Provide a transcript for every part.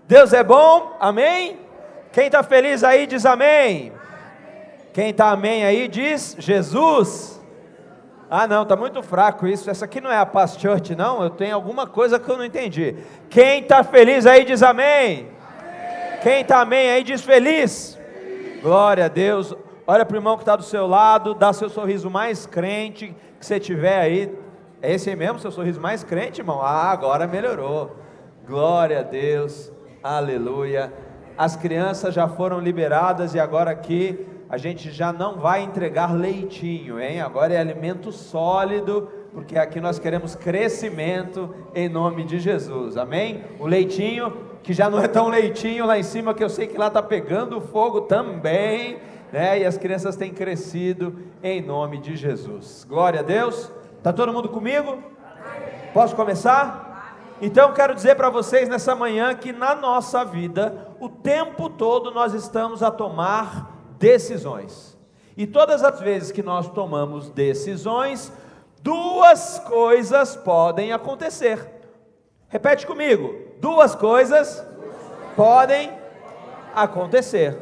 Deus é bom, amém? Quem está feliz aí diz amém. Quem está amém aí diz Jesus. Ah não, está muito fraco isso, essa aqui não é a Paz Church não, eu tenho alguma coisa que eu não entendi. Quem está feliz aí diz amém. Quem está amém aí diz feliz. Glória a Deus. Olha para o irmão que está do seu lado, dá seu sorriso mais crente que você tiver aí. É esse aí mesmo, seu sorriso mais crente, irmão? Ah, agora melhorou. Glória a Deus, aleluia. As crianças já foram liberadas e agora aqui a gente já não vai entregar leitinho, hein? Agora é alimento sólido, porque aqui nós queremos crescimento em nome de Jesus, amém? O leitinho, que já não é tão leitinho lá em cima, que eu sei que lá está pegando fogo também, né? E as crianças têm crescido em nome de Jesus. Glória a Deus. Está todo mundo comigo? Posso começar? Então quero dizer para vocês nessa manhã que na nossa vida, o tempo todo nós estamos a tomar decisões. E todas as vezes que nós tomamos decisões, duas coisas podem acontecer. Repete comigo: duas coisas podem acontecer.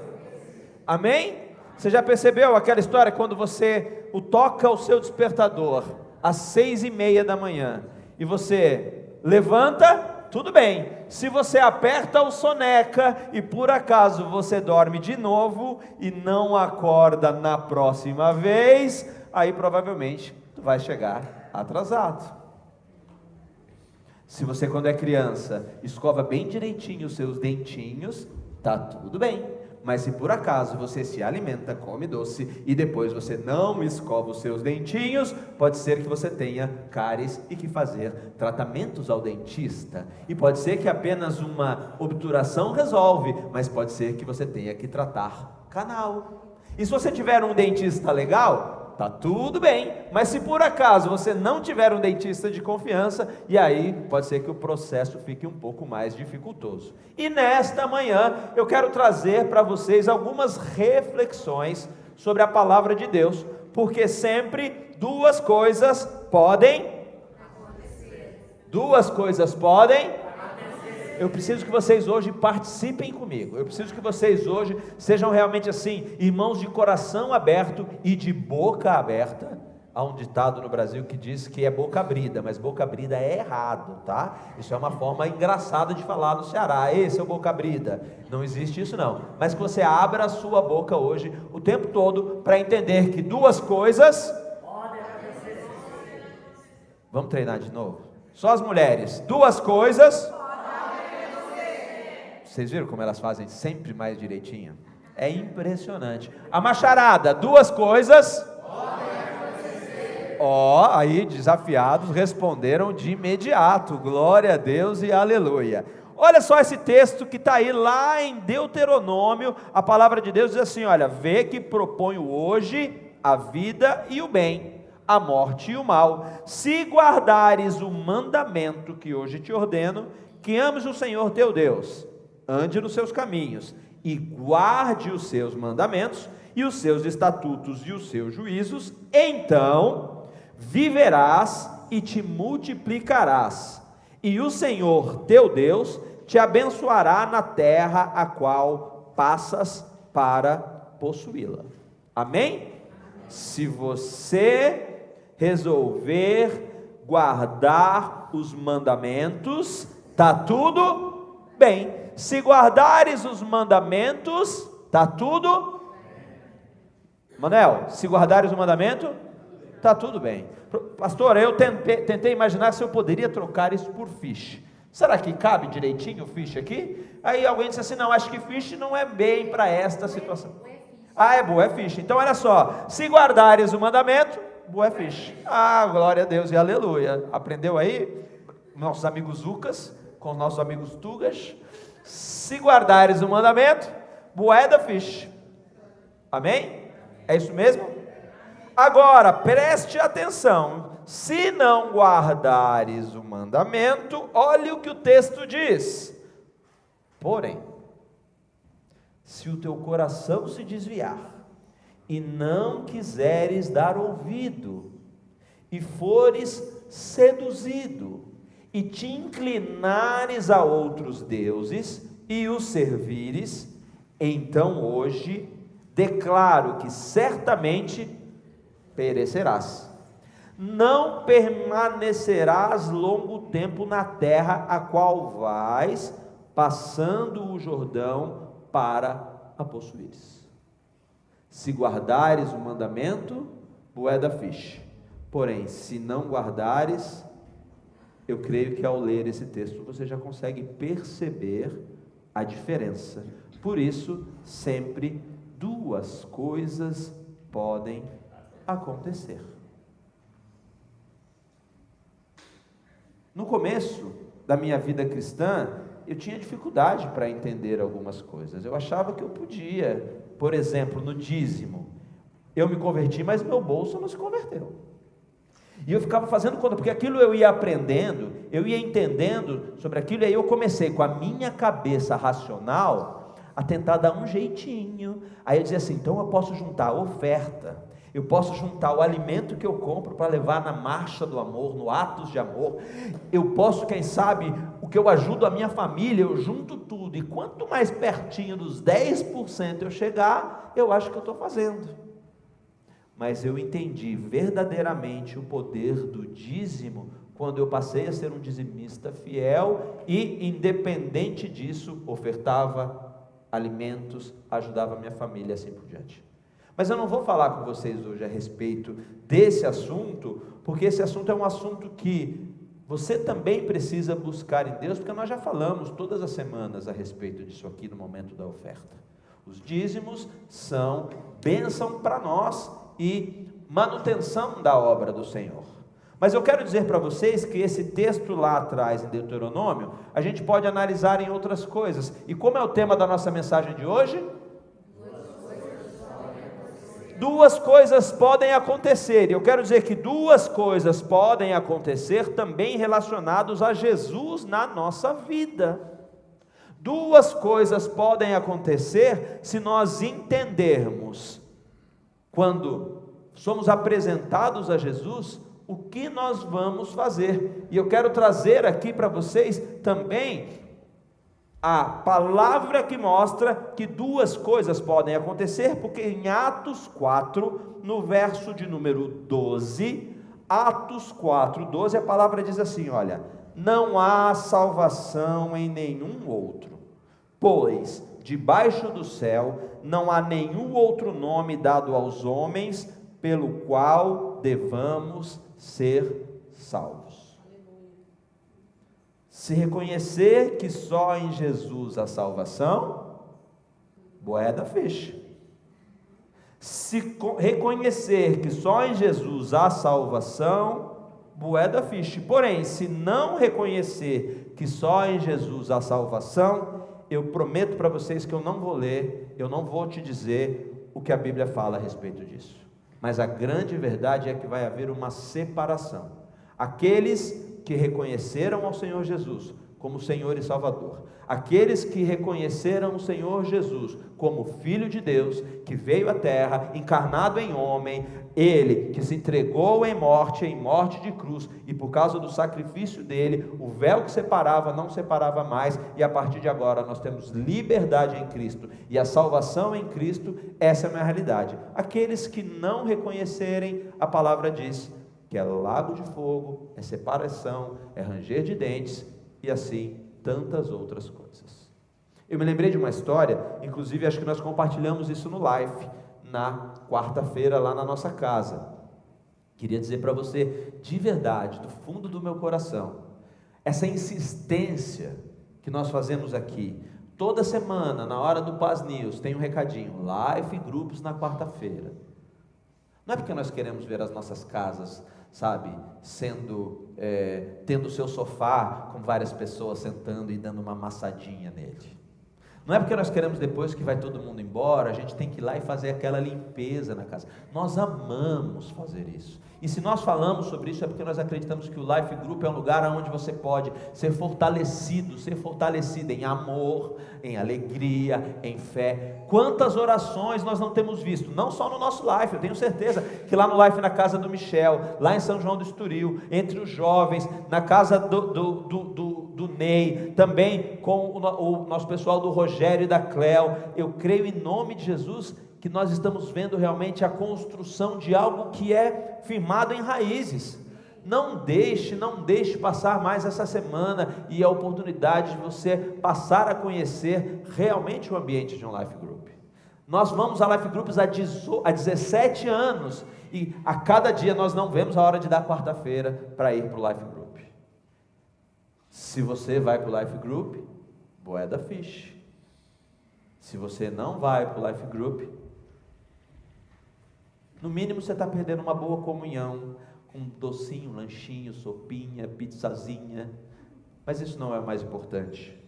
Amém? Você já percebeu aquela história quando você toca o seu despertador às 6:30 da manhã e você levanta, tudo bem. Se você aperta o soneca e por acaso você dorme de novo e não acorda na próxima vez, aí provavelmente tu vai chegar atrasado. Se você, quando é criança, escova bem direitinho os seus dentinhos, tá tudo bem. Mas se por acaso você se alimenta, come doce e depois você não escova os seus dentinhos, pode ser que você tenha cáries e que fazer tratamentos ao dentista. E pode ser que apenas uma obturação resolve, mas pode ser que você tenha que tratar canal. E se você tiver um dentista legal, tá tudo bem, mas se por acaso você não tiver um dentista de confiança, e aí pode ser que o processo fique um pouco mais dificultoso. E nesta manhã eu quero trazer para vocês algumas reflexões sobre a palavra de Deus, porque sempre duas coisas podem acontecer. Duas coisas podem acontecer. Eu preciso que vocês hoje participem comigo. Eu preciso que vocês hoje sejam realmente assim, irmãos de coração aberto e de boca aberta. Há um ditado no Brasil que diz que é boca abrida, mas boca abrida é errado, tá? Isso é uma forma engraçada de falar no Ceará. Esse é o boca abrida. Não existe isso não. Mas que você abra a sua boca hoje, o tempo todo, para entender que duas coisas podem acontecer. Vamos treinar de novo? Só as mulheres. Duas coisas. Vocês viram como elas fazem sempre mais direitinho? É impressionante. A macharada, duas coisas. Aí desafiados responderam de imediato. Glória a Deus e aleluia. Olha só esse texto que está aí lá em Deuteronômio. A palavra de Deus diz assim: olha, vê que proponho hoje a vida e o bem, a morte e o mal, se guardares o mandamento que hoje te ordeno, que ames o Senhor teu Deus, ande nos seus caminhos e guarde os seus mandamentos e os seus estatutos e os seus juízos, então viverás e te multiplicarás, e o Senhor teu Deus te abençoará na terra a qual passas para possuí-la. Amém? Se você resolver guardar os mandamentos, tá tudo bem. Se guardares os mandamentos, está tudo. Manel, se guardares o mandamento, está tudo bem. Pastor, eu tentei imaginar se eu poderia trocar isso por fish. Será que cabe direitinho o fish aqui? Aí alguém disse assim: não, acho que fish não é bem para esta situação. Ah, é boa, é fish. Então olha só, se guardares o mandamento, boa é fish. Ah, glória a Deus e aleluia. Aprendeu aí? Nossos amigos Zucas, com os nossos amigos Tugas. Se guardares o mandamento, boeda fish. Amém? É isso mesmo? Agora, preste atenção. Se não guardares o mandamento, olhe o que o texto diz. Porém, se o teu coração se desviar e não quiseres dar ouvido, e fores seduzido, e te inclinares a outros deuses, e o servires, então hoje declaro que certamente perecerás. Não permanecerás longo tempo na terra a qual vais, passando o Jordão para a possuires. Se guardares o mandamento, bué fiche. Porém, se não guardares, eu creio que ao ler esse texto você já consegue perceber a diferença. Por isso, sempre duas coisas podem acontecer. No começo da minha vida cristã, eu tinha dificuldade para entender algumas coisas. Eu achava que eu podia, por exemplo, no dízimo, eu me converti, mas meu bolso não se converteu. E eu ficava fazendo conta, porque aquilo eu ia aprendendo, eu ia entendendo sobre aquilo, e aí eu comecei com a minha cabeça racional a tentar dar um jeitinho. Aí eu dizia assim, então eu posso juntar a oferta, eu posso juntar o alimento que eu compro para levar na marcha do amor, no atos de amor, eu posso, quem sabe, o que eu ajudo a minha família, eu junto tudo, e quanto mais pertinho dos 10% eu chegar, eu acho que eu estou fazendo. Mas eu entendi verdadeiramente o poder do dízimo, quando eu passei a ser um dizimista fiel, e independente disso, ofertava alimentos, ajudava a minha família, assim por diante. Mas eu não vou falar com vocês hoje a respeito desse assunto, porque esse assunto é um assunto que você também precisa buscar em Deus, porque nós já falamos todas as semanas a respeito disso aqui no momento da oferta. Os dízimos são bênção para nós e manutenção da obra do Senhor. Mas eu quero dizer para vocês que esse texto lá atrás em Deuteronômio, a gente pode analisar em outras coisas. E como é o tema da nossa mensagem de hoje? Duas coisas podem acontecer, e eu quero dizer que duas coisas podem acontecer também relacionadas a Jesus na nossa vida. Duas coisas podem acontecer se nós entendermos, quando somos apresentados a Jesus, o que nós vamos fazer. E eu quero trazer aqui para vocês também a palavra que mostra que duas coisas podem acontecer, porque em Atos 4, no verso de número 12, Atos 4, 12, a palavra diz assim, olha, não há salvação em nenhum outro, pois debaixo do céu não há nenhum outro nome dado aos homens, pelo qual devamos ser salvos. Se reconhecer que só em Jesus há salvação, bué fiche. Se reconhecer que só em Jesus há salvação, bué fiche. Porém, se não reconhecer que só em Jesus há salvação, eu prometo para vocês que eu não vou ler, eu não vou te dizer o que a Bíblia fala a respeito disso. Mas a grande verdade é que vai haver uma separação. Aqueles que reconheceram ao Senhor Jesus como Senhor e Salvador, aqueles que reconheceram o Senhor Jesus como Filho de Deus, que veio à terra, encarnado em homem, Ele que se entregou em morte de cruz, e por causa do sacrifício dele, o véu que separava, não separava mais, e a partir de agora nós temos liberdade em Cristo, e a salvação em Cristo, essa é a minha realidade. Aqueles que não reconhecerem, a palavra diz que é lago de fogo, é separação, é ranger de dentes, e assim tantas outras coisas. Eu me lembrei de uma história, inclusive acho que nós compartilhamos isso no live, na quarta-feira lá na nossa casa. Queria dizer para você, de verdade, do fundo do meu coração, essa insistência que nós fazemos aqui, toda semana, na hora do Paz News, tem um recadinho, live grupos na quarta-feira. Não é porque nós queremos ver as nossas casas, sabe, tendo o seu sofá com várias pessoas sentando e dando uma amassadinha nele. Não é porque nós queremos depois que vai todo mundo embora, a gente tem que ir lá e fazer aquela limpeza na casa. Nós amamos fazer isso. E se nós falamos sobre isso é porque nós acreditamos que o Life Group é um lugar onde você pode ser fortalecida em amor, em alegria, em fé. Quantas orações nós não temos visto, não só no nosso Life, eu tenho certeza que lá no Life na casa do Michel, lá em São João do Estoril, entre os jovens, na casa do do Ney, também com o nosso pessoal do Rogério e da Cléo. Eu creio em nome de Jesus que nós estamos vendo realmente a construção de algo que é firmado em raízes. Não deixe passar mais essa semana e a oportunidade de você passar a conhecer realmente o ambiente de um Life Group. Nós vamos a Life Groups há 17 anos e a cada dia nós não vemos a hora de dar quarta-feira para ir para o Life Group. Se você vai para o Life Group, boeda fish. Se você não vai para o Life Group, no mínimo você está perdendo uma boa comunhão, com um docinho, um lanchinho, sopinha, pizzazinha, mas isso não é o mais importante.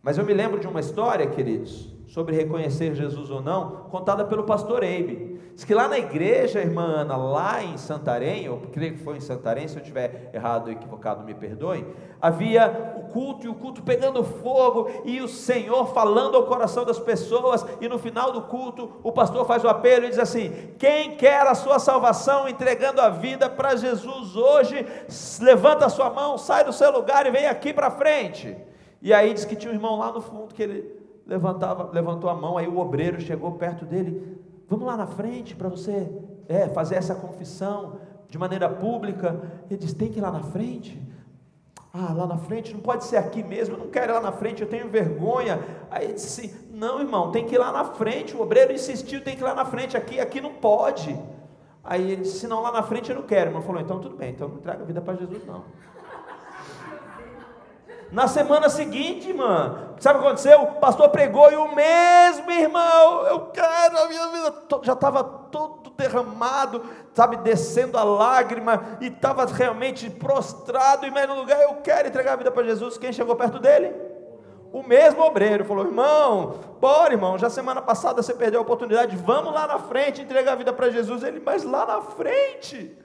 Mas eu me lembro de uma história, queridos, sobre reconhecer Jesus ou não, contada pelo pastor Eibe. Diz que lá na igreja, irmã Ana, lá em Santarém, eu creio que foi em Santarém, se eu estiver errado ou equivocado, me perdoem, havia o culto, e o culto pegando fogo, e o Senhor falando ao coração das pessoas, e no final do culto, o pastor faz o apelo e diz assim: quem quer a sua salvação, entregando a vida para Jesus hoje, levanta a sua mão, sai do seu lugar e vem aqui para frente. E aí diz que tinha um irmão lá no fundo, que ele levantou a mão, aí o obreiro chegou perto dele: vamos lá na frente para você fazer essa confissão de maneira pública. Ele disse: tem que ir lá na frente? Lá na frente, não pode ser aqui mesmo, eu não quero ir lá na frente, eu tenho vergonha. Aí ele disse assim: não, irmão, tem que ir lá na frente. O obreiro insistiu: tem que ir lá na frente, aqui não pode. Aí ele disse: não, lá na frente eu não quero. O irmão falou: então tudo bem, então não traga a vida para Jesus não. Na semana seguinte, irmã, sabe o que aconteceu? O pastor pregou e o mesmo irmão: eu quero a minha vida. Já estava todo derramado, sabe, descendo a lágrima, e estava realmente prostrado, e mesmo lugar: eu quero entregar a vida para Jesus. Quem chegou perto dele? O mesmo obreiro. Falou: irmão, bora irmão, já semana passada você perdeu a oportunidade, vamos lá na frente entregar a vida para Jesus. Ele: mas lá na frente?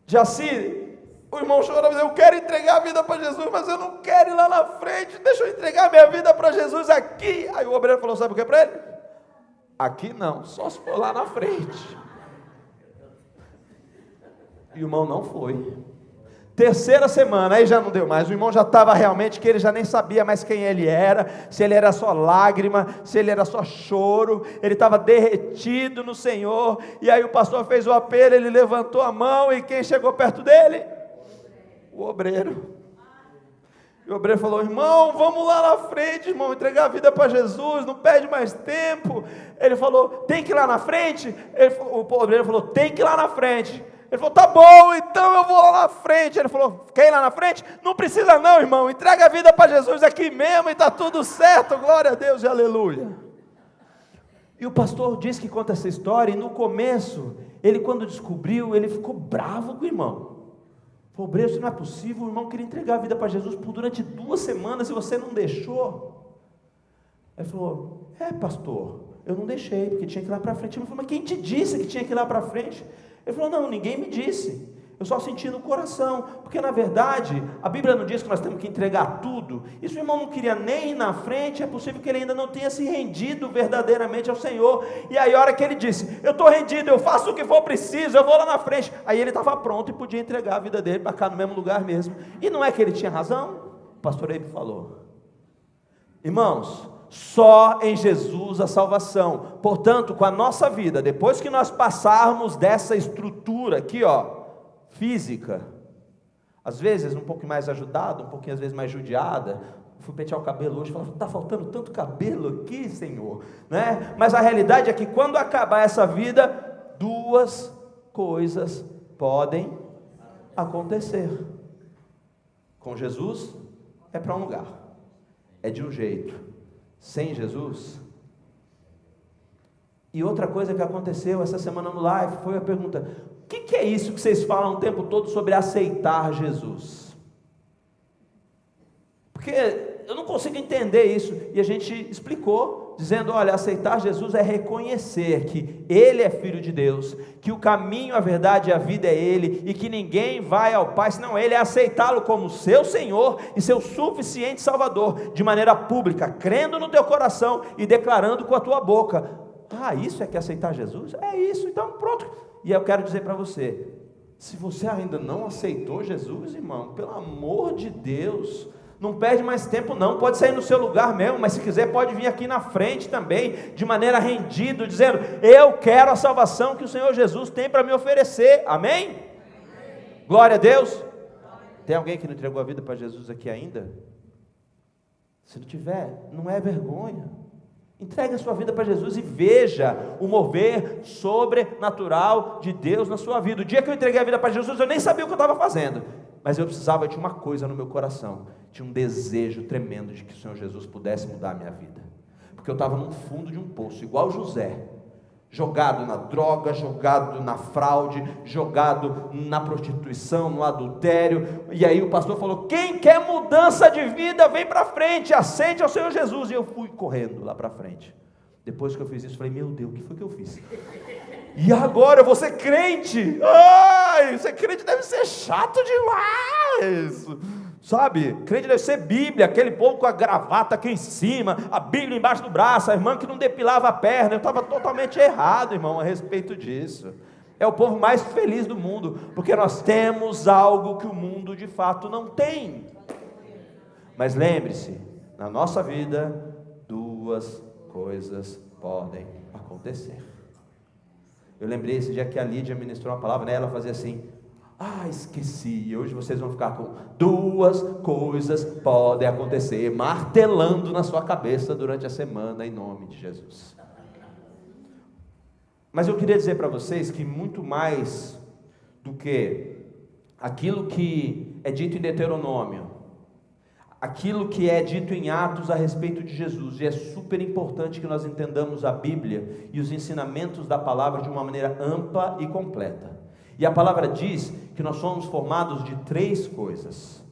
Jaci, o irmão chorou, eu quero entregar a vida para Jesus, mas eu não quero ir lá na frente, deixa eu entregar a minha vida para Jesus aqui. Aí o obreiro falou: sabe o que para ele? Aqui não, só se for lá na frente. E o irmão não foi. Terceira semana, aí já não deu mais. O irmão já estava realmente, que ele já nem sabia mais quem ele era, se ele era só lágrima, se ele era só choro. Ele estava derretido no Senhor. E aí o pastor fez o apelo, ele levantou a mão, e quem chegou perto dele? O obreiro. E o obreiro falou: irmão, vamos lá na frente, irmão, entregar a vida para Jesus, não perde mais tempo. Ele falou: tem que ir lá na frente? O obreiro falou: tem que ir lá na frente. Ele falou: tá bom, então eu vou lá na frente. Ele falou: quer ir lá na frente? Não precisa não, irmão, entrega a vida para Jesus aqui mesmo e está tudo certo, glória a Deus e aleluia. E o pastor diz que conta essa história, e no começo, ele quando descobriu, ele ficou bravo com o irmão. Falou: obreiro, isso não é possível, o irmão queria entregar a vida para Jesus durante 2 semanas e você não deixou. Ele falou: pastor, eu não deixei, porque tinha que ir lá para frente. Ele falou: mas quem te disse que tinha que ir lá para frente? Ele falou: não, ninguém me disse, eu só senti no coração, porque na verdade, a Bíblia não diz que nós temos que entregar tudo. E se o irmão não queria nem ir na frente, é possível que ele ainda não tenha se rendido verdadeiramente ao Senhor. E aí a hora que ele disse: eu estou rendido, eu faço o que for preciso, eu vou lá na frente, aí ele estava pronto e podia entregar a vida dele para cá no mesmo lugar mesmo. E não é que ele tinha razão? O pastor Eibe falou: irmãos, só em Jesus a salvação. Portanto, com a nossa vida, depois que nós passarmos dessa estrutura aqui, física, às vezes um pouco mais ajudada, um pouquinho às vezes mais judiada. Fui pentear o cabelo hoje, falava: está faltando tanto cabelo aqui, Senhor, né? Mas a realidade é que quando acabar essa vida, 2 coisas podem acontecer. Com Jesus é para um lugar, é de um jeito. Sem Jesus. E outra coisa que aconteceu essa semana no live foi a pergunta: o que é isso que vocês falam o tempo todo sobre aceitar Jesus? Porque eu não consigo entender isso. E a gente explicou, dizendo: olha, aceitar Jesus é reconhecer que Ele é Filho de Deus, que o caminho, a verdade e a vida é Ele, e que ninguém vai ao Pai senão Ele. É aceitá-lo como seu Senhor e seu suficiente Salvador, de maneira pública, crendo no teu coração e declarando com a tua boca. Isso é que é aceitar Jesus? É isso, então pronto. E eu quero dizer para você, Se você ainda não aceitou Jesus, irmão, pelo amor de Deus, não perde mais tempo não, pode sair no seu lugar mesmo, mas se quiser pode vir aqui na frente também, de maneira rendida, dizendo, eu quero a salvação que o Senhor Jesus tem para me oferecer, amém? Amém? Glória a Deus. Tem alguém que não entregou a vida para Jesus aqui ainda? Se não tiver, não é vergonha. Entregue a sua vida para Jesus e veja o mover sobrenatural de Deus na sua vida. O dia que eu entreguei a vida para Jesus, eu nem sabia o que eu estava fazendo, mas eu precisava de uma coisa no meu coração, tinha um desejo tremendo de que o Senhor Jesus pudesse mudar a minha vida, porque eu estava no fundo de um poço, igual José, jogado na droga, jogado na fraude, jogado na prostituição, no adultério, e aí o pastor falou, quem quer mudança de vida, vem para frente, aceite ao Senhor Jesus, e eu fui correndo lá para frente. Depois que eu fiz isso, falei, meu Deus, o que foi que eu fiz? E agora eu vou ser crente? Ai, ser crente deve ser chato demais, sabe? Crente deve ser Bíblia, aquele povo com a gravata aqui em cima, a Bíblia embaixo do braço, a irmã que não depilava a perna. Eu estava totalmente errado, irmão, a respeito disso. É o povo mais feliz do mundo, porque nós temos algo que o mundo de fato não tem. Mas lembre-se, na nossa vida, duas coisas podem acontecer. Eu lembrei esse dia que a Lídia ministrou uma palavra, né? Ela fazia assim, esqueci, e hoje vocês vão ficar com duas coisas podem acontecer, martelando na sua cabeça durante a semana, em nome de Jesus. Mas eu queria dizer para vocês que muito mais do que aquilo que é dito em Deuteronômio, aquilo que é dito em Atos a respeito de Jesus, e é super importante que nós entendamos a Bíblia e os ensinamentos da palavra de uma maneira ampla e completa. E a palavra diz que nós somos formados de três coisas.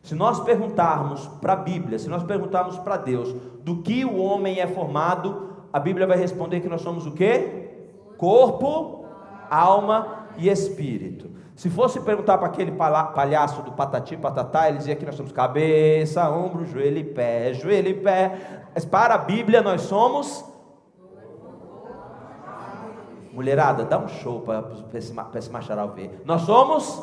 Se nós perguntarmos para a Bíblia, se nós perguntarmos para Deus do que o homem é formado, a Bíblia vai responder que nós somos o quê? Corpo, alma e espírito. Se fosse perguntar para aquele palhaço do Patati Patatá, ele dizia que nós somos cabeça, ombro, joelho e pé, joelho e pé. Mas para a Bíblia nós somos... Mulherada, dá um show para esse macharal ver. Nós somos...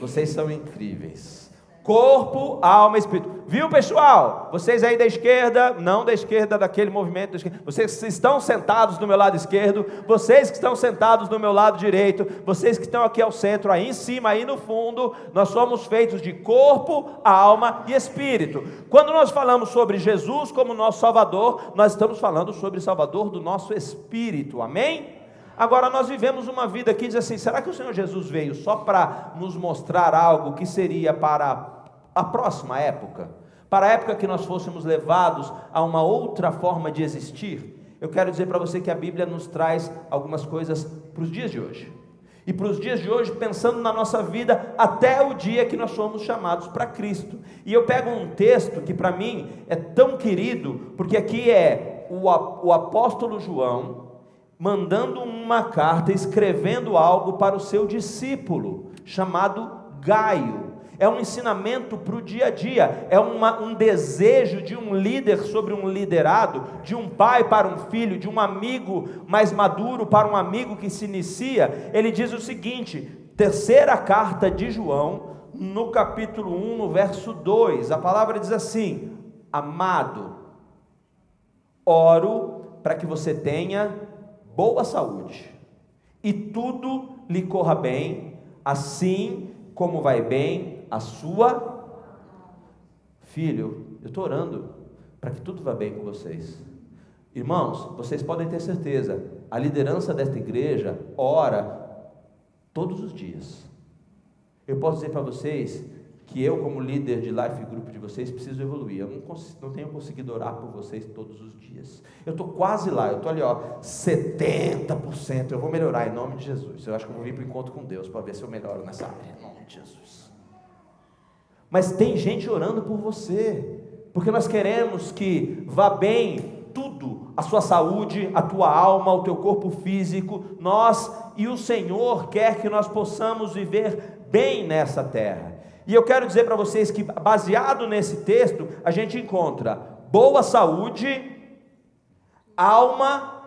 Vocês são incríveis. Corpo, alma e espírito. Viu, pessoal? Vocês aí da esquerda, não da esquerda, daquele movimento da esquerda. Vocês que estão sentados do meu lado esquerdo, vocês que estão sentados do meu lado direito, vocês que estão aqui ao centro, aí em cima, aí no fundo, nós somos feitos de corpo, alma e espírito. Quando nós falamos sobre Jesus como nosso Salvador, nós estamos falando sobre o Salvador do nosso espírito, amém? Agora nós vivemos uma vida que diz assim, será que o Senhor Jesus veio só para nos mostrar algo que seria para a próxima época? Para a época que nós fôssemos levados a uma outra forma de existir? Eu quero dizer para você que a Bíblia nos traz algumas coisas para os dias de hoje. E para os dias de hoje, pensando na nossa vida até o dia que nós somos chamados para Cristo. E eu pego um texto que para mim é tão querido, porque aqui é o apóstolo João mandando uma carta, escrevendo algo para o seu discípulo, chamado Gaio. É um ensinamento para o dia a dia, é um desejo de um líder sobre um liderado, de um pai para um filho, de um amigo mais maduro para um amigo que se inicia. Ele diz o seguinte, terceira carta de João, no capítulo 1, no verso 2, a palavra diz assim, amado, oro para que você tenha boa saúde, e tudo lhe corra bem, assim como vai bem a sua... Filho, eu estou orando para que tudo vá bem com vocês. Irmãos, vocês podem ter certeza, a liderança desta igreja ora todos os dias. Eu posso dizer para vocês que eu, como líder de life group de vocês, preciso evoluir. Eu não tenho conseguido orar por vocês todos os dias. Eu estou quase lá, eu estou ali, 70%. Eu vou melhorar em nome de Jesus. Eu acho que eu vou vir para o encontro com Deus para ver se eu melhoro nessa área, em nome de Jesus. Mas tem gente orando por você, porque nós queremos que vá bem tudo, a sua saúde, a tua alma, o teu corpo físico. Nós e o Senhor quer que nós possamos viver bem nessa terra. E eu quero dizer para vocês que, baseado nesse texto, a gente encontra boa saúde, alma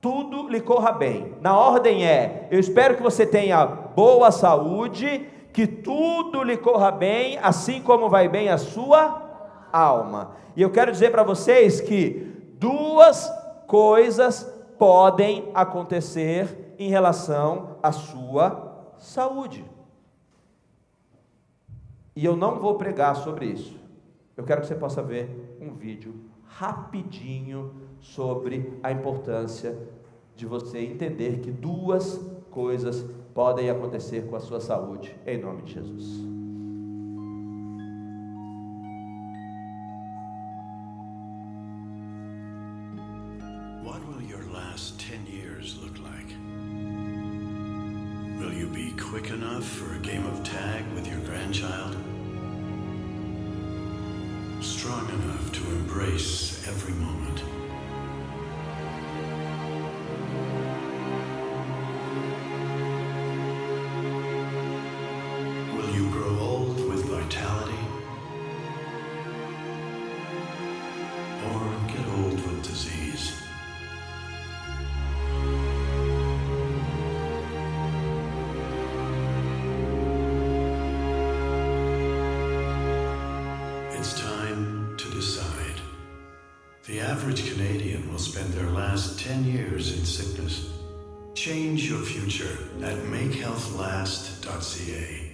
tudo lhe corra bem. Na ordem é: eu espero que você tenha boa saúde, que tudo lhe corra bem, assim como vai bem a sua alma. E eu quero dizer para vocês que duas coisas podem acontecer em relação à sua saúde. E eu não vou pregar sobre isso. Eu quero que você possa ver um vídeo rapidinho sobre a importância de você entender que duas coisas podem acontecer com a sua saúde, em nome de Jesus. What will your last 10 years look like? Will you be quick enough for a game of tag with your grandchild? Strong enough to embrace every moment? Will you grow old with vitality? Or get old with disease? It's time to decide. The average Canadian will spend their last 10 years in sickness. Change your future at makehealthlast.ca.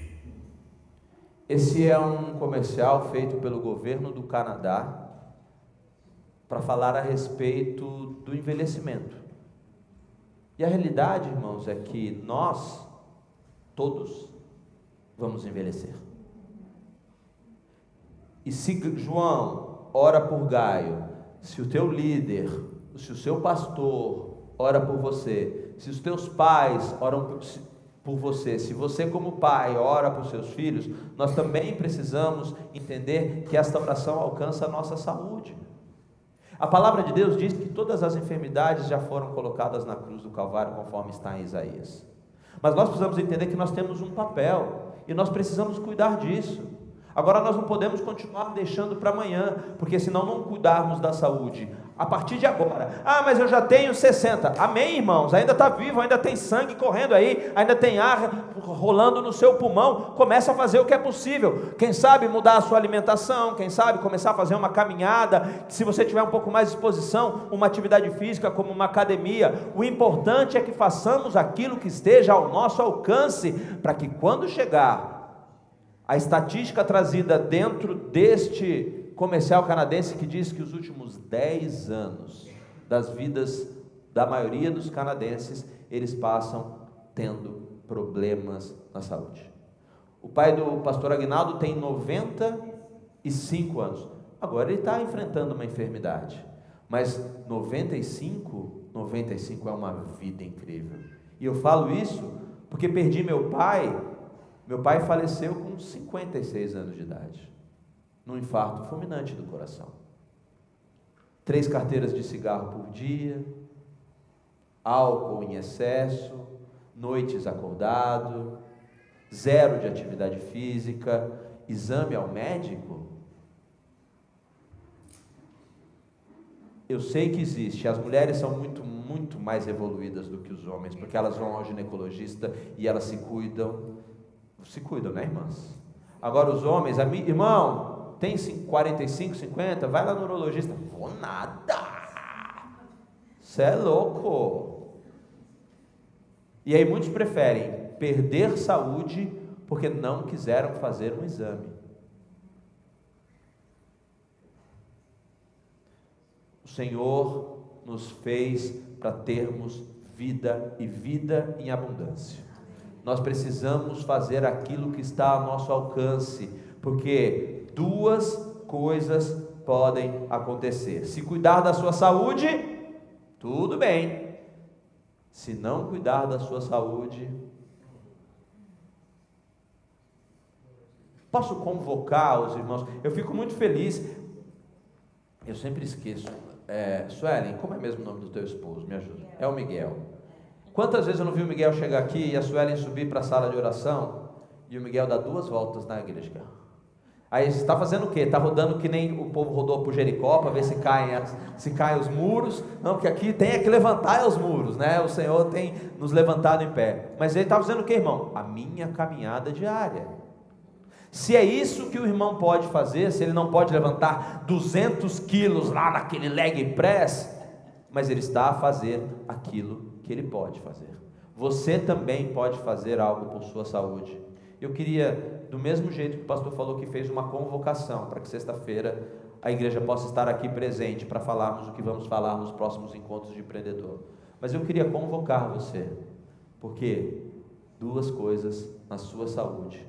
Esse é um comercial feito pelo governo do Canadá para falar a respeito do envelhecimento. E a realidade, irmãos, é que nós, todos, vamos envelhecer. E se João ora por Gaio, se o teu líder, se o seu pastor ora por você, se os teus pais oram por você, se você como pai ora por seus filhos, nós também precisamos entender que esta oração alcança a nossa saúde. A palavra de Deus diz que todas as enfermidades já foram colocadas na cruz do Calvário, conforme está em Isaías. Mas nós precisamos entender que nós temos um papel, e nós precisamos cuidar disso. Agora nós não podemos continuar deixando para amanhã, porque senão não cuidarmos da saúde a partir de agora. Ah, mas eu já tenho 60. Amém, irmãos? Ainda está vivo, ainda tem sangue correndo aí, ainda tem ar rolando no seu pulmão. Começa a fazer o que é possível. Quem sabe mudar a sua alimentação, quem sabe começar a fazer uma caminhada, se você tiver um pouco mais de disposição, uma atividade física como uma academia. O importante é que façamos aquilo que esteja ao nosso alcance, para que quando chegar a estatística trazida dentro deste comercial canadense, que diz que os últimos 10 anos das vidas da maioria dos canadenses, eles passam tendo problemas na saúde. O pai do pastor Aguinaldo tem 95 anos, agora ele está enfrentando uma enfermidade, mas 95 é uma vida incrível. E eu falo isso porque perdi meu pai faleceu com 56 anos de idade, num infarto fulminante do coração. 3 carteiras de cigarro por dia, álcool em excesso, noites acordado, 0 de atividade física, exame ao médico. Eu sei que existe, as mulheres são muito mais evoluídas do que os homens, porque elas vão ao ginecologista e elas se cuidam, né, irmãs? Agora os homens, irmão, tem 45, 50, vai lá no urologista. Vou nada, você é louco. E aí muitos preferem perder saúde porque não quiseram fazer um exame. O Senhor nos fez para termos vida e vida em abundância. Nós precisamos fazer aquilo que está ao nosso alcance, porque 2 coisas podem acontecer. Se cuidar da sua saúde, tudo bem. Se não cuidar da sua saúde, posso convocar os irmãos? Eu fico muito feliz. Eu sempre esqueço. Suelen, como é mesmo o nome do teu esposo? Me ajuda. É o Miguel. Quantas vezes eu não vi o Miguel chegar aqui e a Suelen subir para a sala de oração e o Miguel dá 2 voltas na igreja? Aí você está fazendo o quê? Está rodando que nem o povo rodou por Jericó, para ver se caem os muros. Não, porque aqui tem que levantar os muros, né? O Senhor tem nos levantado em pé. Mas ele está fazendo o quê, irmão? A minha caminhada diária. Se é isso que o irmão pode fazer, se ele não pode levantar 200 quilos lá naquele leg press, mas ele está a fazer aquilo que ele pode fazer. Você também pode fazer algo por sua saúde. Eu queria, do mesmo jeito que o pastor falou que fez uma convocação para que sexta-feira a igreja possa estar aqui presente para falarmos o que vamos falar nos próximos encontros de empreendedor. Mas eu queria convocar você, porque 2 coisas na sua saúde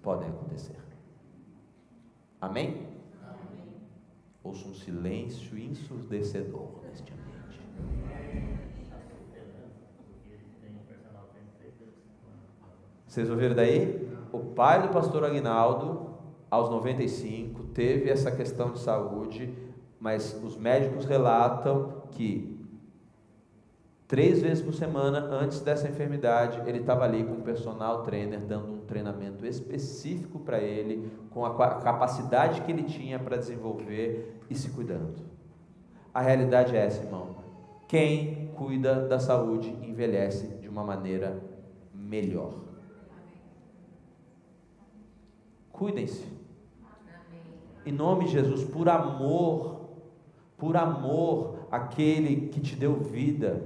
podem acontecer. Amém? Amém. Ouça um silêncio ensurdecedor neste ambiente. Vocês ouviram daí? O pai do pastor Aguinaldo, aos 95, teve essa questão de saúde, mas os médicos relatam que 3 vezes por semana, antes dessa enfermidade, ele estava ali com um personal trainer, dando um treinamento específico para ele, com a capacidade que ele tinha para desenvolver e se cuidando. A realidade é essa, irmão. Quem cuida da saúde envelhece de uma maneira melhor. Cuidem-se. Em nome de Jesus, por amor àquele que te deu vida,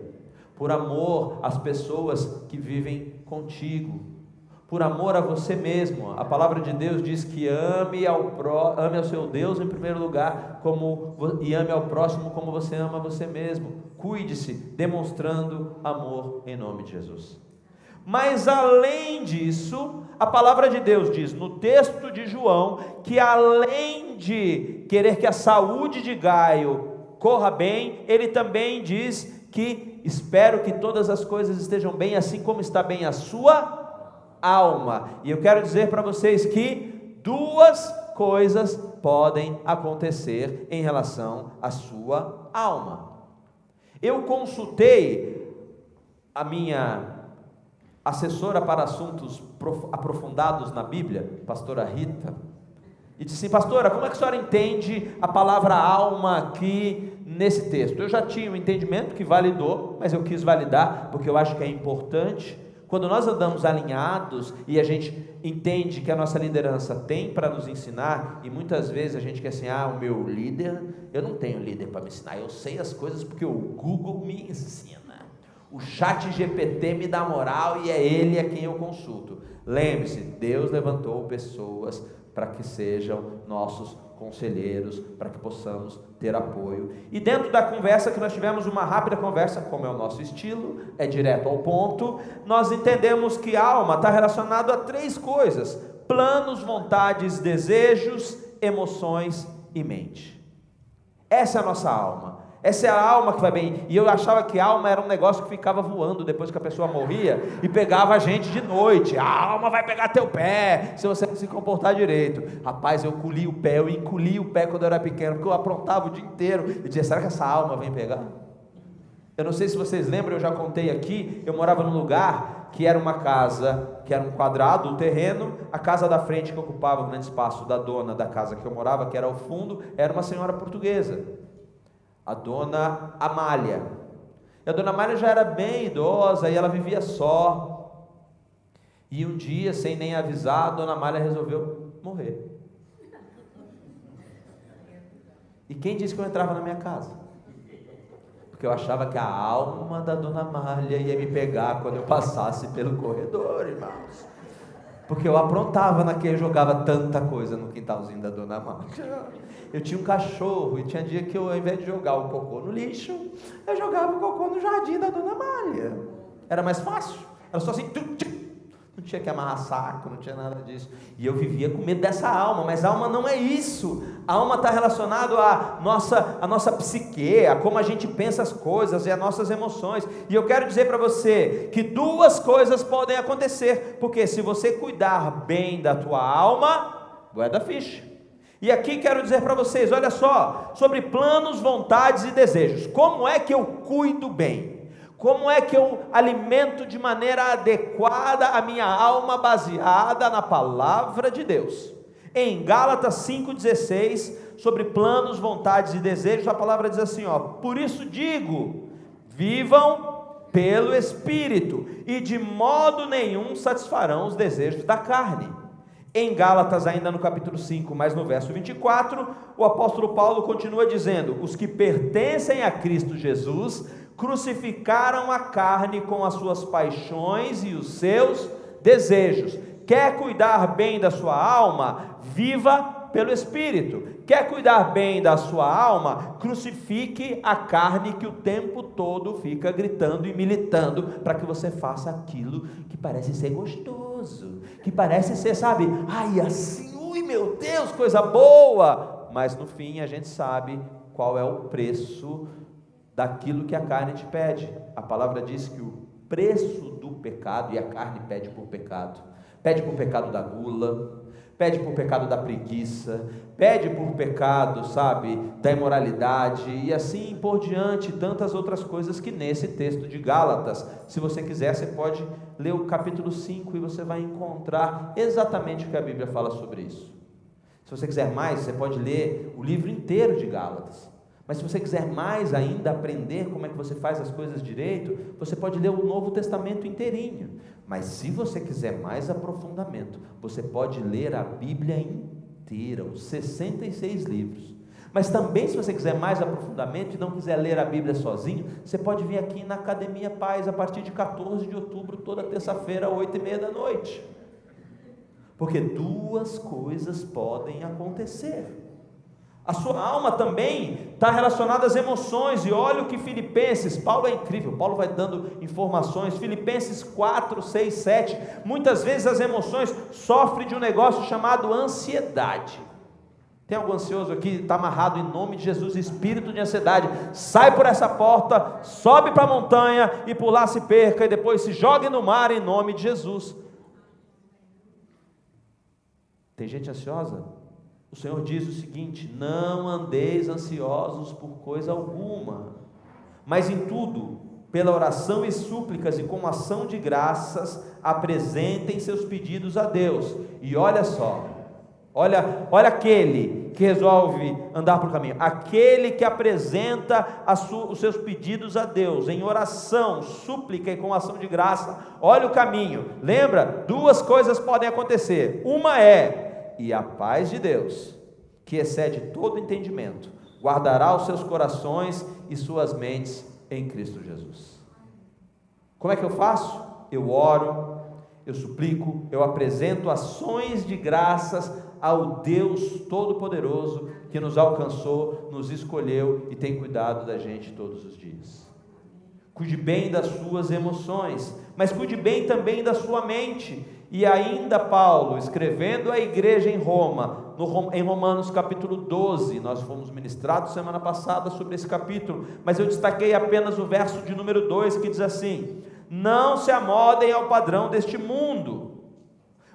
por amor às pessoas que vivem contigo, por amor a você mesmo. A palavra de Deus diz que ame ao seu Deus em primeiro lugar, e ame ao próximo como você ama você mesmo. Cuide-se, demonstrando amor em nome de Jesus. Mas além disso, a palavra de Deus diz no texto de João, que além de querer que a saúde de Gaio corra bem, ele também diz que espero que todas as coisas estejam bem, assim como está bem a sua alma. E eu quero dizer para vocês que 2 coisas podem acontecer em relação à sua alma. Eu consultei a minha assessora para assuntos aprofundados na Bíblia, pastora Rita, e disse assim: pastora, como é que a senhora entende a palavra alma aqui nesse texto? Eu já tinha um entendimento que validou, mas eu quis validar, porque eu acho que é importante. Quando nós andamos alinhados e a gente entende que a nossa liderança tem para nos ensinar, e muitas vezes a gente quer assim: o meu líder, eu não tenho líder para me ensinar, eu sei as coisas porque o Google me ensina. O chat GPT me dá moral e é ele a quem eu consulto. Lembre-se, Deus levantou pessoas para que sejam nossos conselheiros, para que possamos ter apoio. E dentro da conversa que nós tivemos, uma rápida conversa, como é o nosso estilo, é direto ao ponto, nós entendemos que alma está relacionado a 3 coisas: planos, vontades, desejos, emoções e mente. Essa é a nossa alma. Essa é a alma que vai bem. E eu achava que a alma era um negócio que ficava voando depois que a pessoa morria e pegava a gente de noite. A alma vai pegar teu pé se você não se comportar direito. Rapaz, eu encolhi o pé quando eu era pequeno, porque eu aprontava o dia inteiro e dizia: será que essa alma vem pegar? Eu não sei se vocês lembram, eu já contei aqui, eu morava num lugar que era uma casa, que era um quadrado, o terreno, a casa da frente que ocupava o grande espaço da dona da casa que eu morava, que era ao fundo, era uma senhora portuguesa, a dona Amália. E a dona Amália já era bem idosa e ela vivia só. E um dia, sem nem avisar, a dona Amália resolveu morrer. E quem disse que eu entrava na minha casa? Porque eu achava que a alma da dona Amália ia me pegar quando eu passasse pelo corredor, irmãos. Porque eu aprontava naquele, jogava tanta coisa no quintalzinho da dona Amália. Eu tinha um cachorro e tinha dia que eu, ao invés de jogar o cocô no lixo, eu jogava o cocô no jardim da dona Amália. Era mais fácil. Era só assim, não tinha que amarrar saco, não tinha nada disso. E eu vivia com medo dessa alma, mas a alma não é isso. A alma está relacionada à nossa psique, a como a gente pensa as coisas e as nossas emoções. E eu quero dizer para você que 2 coisas podem acontecer, porque se você cuidar bem da tua alma, guarda ficha. E aqui quero dizer para vocês, olha só, sobre planos, vontades e desejos. Como é que eu cuido bem? Como é que eu alimento de maneira adequada a minha alma baseada na palavra de Deus? Em Gálatas 5,16, sobre planos, vontades e desejos, a palavra diz assim, por isso digo, vivam pelo Espírito, e de modo nenhum satisfarão os desejos da carne. Em Gálatas, ainda no capítulo 5, mas no verso 24, o apóstolo Paulo continua dizendo, os que pertencem a Cristo Jesus, crucificaram a carne com as suas paixões e os seus desejos. Quer cuidar bem da sua alma? Viva pelo Espírito. Quer cuidar bem da sua alma? Crucifique a carne que o tempo todo fica gritando e militando para que você faça aquilo que parece ser gostoso, que parece ser, sabe, ai assim, ui meu Deus, coisa boa, mas no fim a gente sabe qual é o preço daquilo que a carne te pede. A palavra diz que o preço do pecado, e a carne pede por pecado da gula, pede por pecado da preguiça, pede por pecado, sabe, da imoralidade, e assim por diante, tantas outras coisas que nesse texto de Gálatas, se você quiser, você pode ler o capítulo 5 e você vai encontrar exatamente o que a Bíblia fala sobre isso. Se você quiser mais, você pode ler o livro inteiro de Gálatas. Mas se você quiser mais ainda aprender como é que você faz as coisas direito, você pode ler o Novo Testamento inteirinho. Mas se você quiser mais aprofundamento, você pode ler a Bíblia inteira, os 66 livros. Mas também, se você quiser mais aprofundamento e não quiser ler a Bíblia sozinho, você pode vir aqui na Academia Paz a partir de 14 de outubro, toda terça-feira, 8h30 da noite. Porque duas coisas podem acontecer. A sua alma também está relacionada às emoções, e olha o que Filipenses, Paulo é incrível, Paulo vai dando informações, Filipenses 4, 6, 7, muitas vezes as emoções sofrem de um negócio chamado ansiedade. Tem algum ansioso aqui? Está amarrado em nome de Jesus, espírito de ansiedade, sai por essa porta, sobe para a montanha e por lá se perca, e depois se jogue no mar em nome de Jesus. Tem gente ansiosa? O Senhor diz o seguinte: não andeis ansiosos por coisa alguma, mas em tudo, pela oração e súplicas e com ação de graças, apresentem seus pedidos a Deus. E olha só, olha aquele que resolve andar por caminho, aquele que apresenta os seus pedidos a Deus, em oração, súplica e com ação de graça, olha o caminho. Lembra? Duas coisas podem acontecer. Uma e a paz de Deus, que excede todo entendimento, guardará os seus corações e suas mentes em Cristo Jesus. Como é que eu faço? Eu oro, eu suplico, eu apresento ações de graças ao Deus Todo-Poderoso, que nos alcançou, nos escolheu e tem cuidado da gente todos os dias. Cuide bem das suas emoções, mas cuide bem também da sua mente. E ainda Paulo, escrevendo à igreja em Roma, em Romanos capítulo 12, nós fomos ministrados semana passada sobre esse capítulo, mas eu destaquei apenas o verso de número 2, que diz assim: não se amoldem ao padrão deste mundo,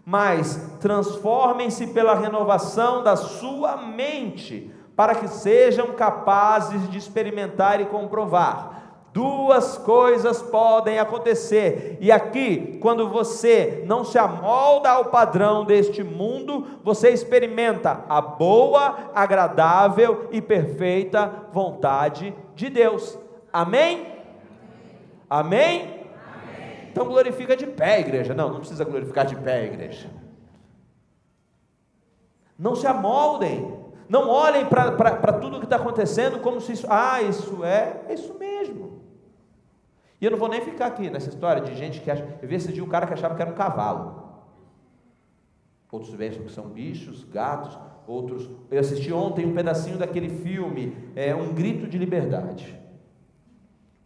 mas transformem-se pela renovação da sua mente, para que sejam capazes de experimentar e comprovar. Duas coisas podem acontecer, e aqui, quando você não se amolda ao padrão deste mundo, você experimenta a boa, agradável e perfeita vontade de Deus. Amém? Amém? Então glorifica de pé, igreja. Não precisa glorificar de pé, igreja. Não se amoldem, não olhem para tudo que está acontecendo como se isso é isso mesmo. E eu não vou nem ficar aqui nessa história de gente que acha. Eu vi esse dia um cara que achava que era um cavalo. Outros pensam que são bichos, gatos. Outros. Eu assisti ontem um pedacinho daquele filme, Um Grito de Liberdade.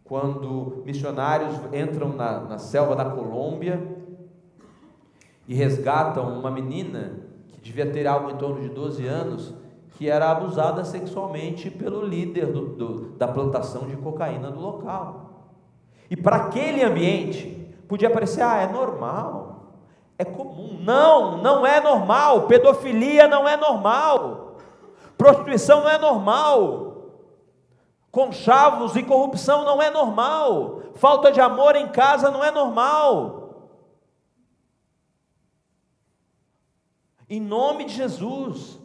Quando missionários entram na selva da Colômbia e resgatam uma menina que devia ter algo em torno de 12 anos, que era abusada sexualmente pelo líder da plantação de cocaína do local. E para aquele ambiente, podia parecer, é normal, é comum. Não é normal. Pedofilia não é normal, prostituição não é normal, conchavos e corrupção não é normal, falta de amor em casa não é normal. Em nome de Jesus.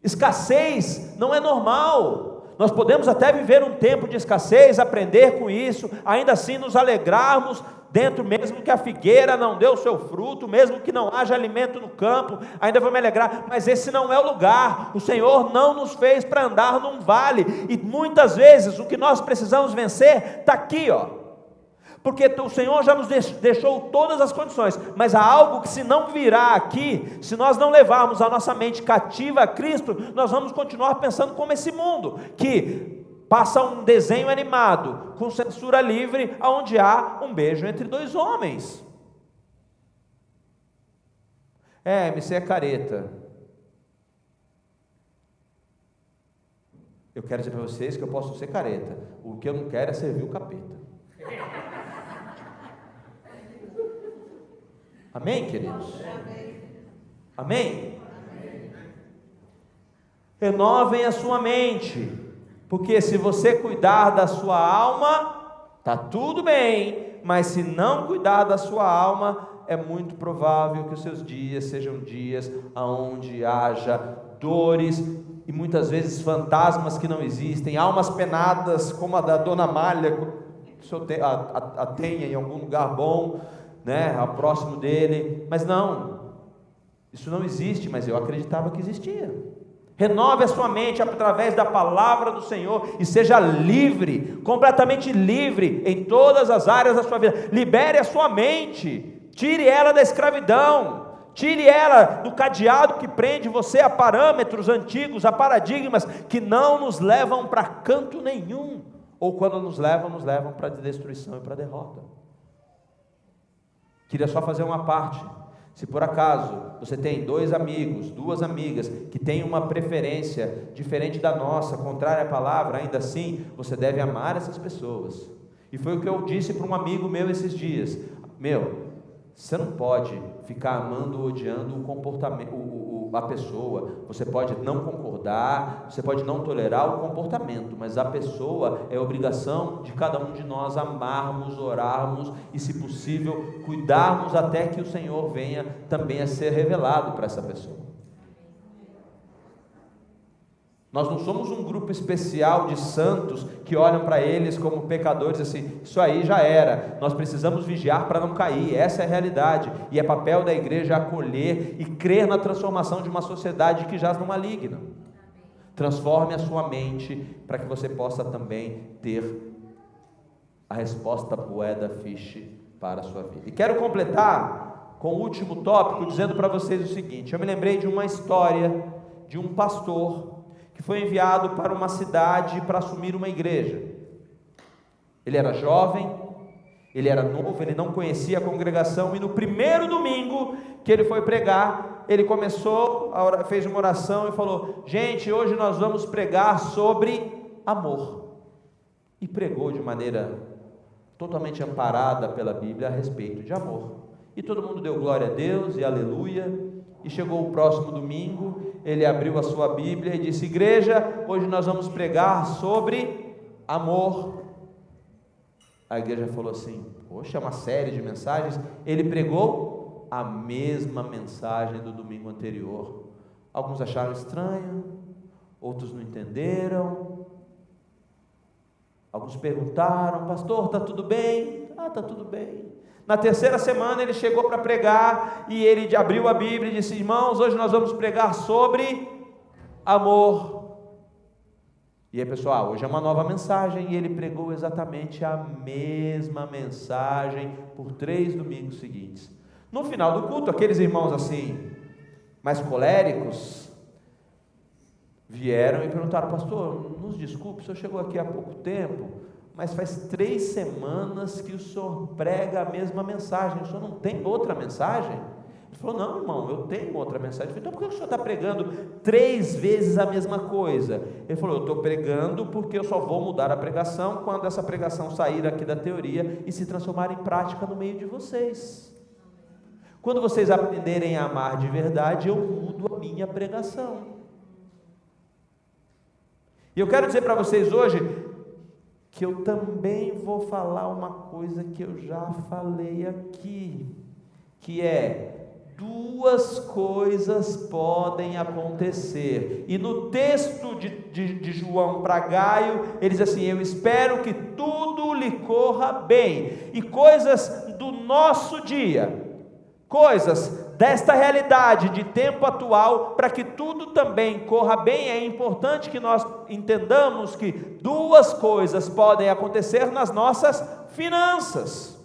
Escassez não é normal. Nós podemos até viver um tempo de escassez, aprender com isso, ainda assim nos alegrarmos dentro, mesmo que a figueira não dê o seu fruto, mesmo que não haja alimento no campo, ainda vou me alegrar, mas esse não é o lugar. O Senhor não nos fez para andar num vale, e muitas vezes o que nós precisamos vencer está aqui, porque o Senhor já nos deixou todas as condições, mas há algo que, se não virar aqui, se nós não levarmos a nossa mente cativa a Cristo, nós vamos continuar pensando como esse mundo, que passa um desenho animado, com censura livre, onde há um beijo entre dois homens. MC é careta. Eu quero dizer para vocês que eu posso ser careta, o que eu não quero é servir o capeta. Amém, queridos? Amém? Renovem a sua mente, porque se você cuidar da sua alma, está tudo bem, mas se não cuidar da sua alma, é muito provável que os seus dias sejam dias onde haja dores e muitas vezes fantasmas que não existem, almas penadas como a da Dona Malha, que o senhor a tenha em algum lugar bom, próximo dele, mas não, isso não existe, mas eu acreditava que existia. Renove a sua mente através da palavra do Senhor e seja livre, completamente livre em todas as áreas da sua vida. Libere a sua mente, tire ela da escravidão, tire ela do cadeado que prende você a parâmetros antigos, a paradigmas que não nos levam para canto nenhum, ou quando nos levam para a destruição e para a derrota. Queria só fazer uma parte. Se por acaso você tem 2 amigos, 2 amigas que têm uma preferência diferente da nossa, contrária à palavra, ainda assim você deve amar essas pessoas. E foi o que eu disse para um amigo meu esses dias: você não pode ficar amando ou odiando o comportamento, a pessoa. Você pode não concordar, você pode não tolerar o comportamento, mas a pessoa é obrigação de cada um de nós amarmos, orarmos e, se possível, cuidarmos até que o Senhor venha também a ser revelado para essa pessoa. Nós não somos um grupo especial de santos que olham para eles como pecadores assim, isso aí já era, nós precisamos vigiar para não cair, essa é a realidade, e é papel da igreja acolher e crer na transformação de uma sociedade que jaz no maligno. Transforme a sua mente para que você possa também ter a resposta poeda fish para a sua vida. E quero completar com o último tópico dizendo para vocês o seguinte: eu me lembrei de uma história de um pastor que foi enviado para uma cidade para assumir uma igreja. Ele era jovem, ele era novo, ele não conhecia a congregação, e no primeiro domingo que ele foi pregar, ele começou, fez uma oração e falou: gente, hoje nós vamos pregar sobre amor. E pregou de maneira totalmente amparada pela Bíblia a respeito de amor. E todo mundo deu glória a Deus e aleluia. E chegou o próximo domingo, ele abriu a sua Bíblia e disse: igreja, hoje nós vamos pregar sobre amor. A igreja falou assim: poxa, é uma série de mensagens. Ele pregou a mesma mensagem do domingo anterior. Alguns acharam estranho, outros não entenderam, alguns perguntaram: pastor, está tudo bem? Está tudo bem. Na terceira semana ele chegou para pregar e ele abriu a Bíblia e disse: irmãos, hoje nós vamos pregar sobre amor. E aí, pessoal, hoje é uma nova mensagem, e ele pregou exatamente a mesma mensagem por 3 domingos seguintes. No final do culto, aqueles irmãos assim, mais coléricos, vieram e perguntaram: pastor, nos desculpe, o senhor chegou aqui há pouco tempo, mas faz 3 semanas que o senhor prega a mesma mensagem, o senhor não tem outra mensagem? Ele falou: não, irmão, eu tenho outra mensagem. Eu falei: então por que o senhor está pregando 3 vezes a mesma coisa? Ele falou: eu estou pregando porque eu só vou mudar a pregação quando essa pregação sair aqui da teoria e se transformar em prática no meio de vocês. Quando vocês aprenderem a amar de verdade, eu mudo a minha pregação. E eu quero dizer para vocês hoje que eu também vou falar uma coisa que eu já falei aqui, que é: duas coisas podem acontecer. E no texto de João para Gaio, ele diz assim: eu espero que tudo lhe corra bem. E coisas do nosso dia, coisas desta realidade de tempo atual, para que tudo também corra bem, é importante que nós entendamos que duas coisas podem acontecer nas nossas finanças.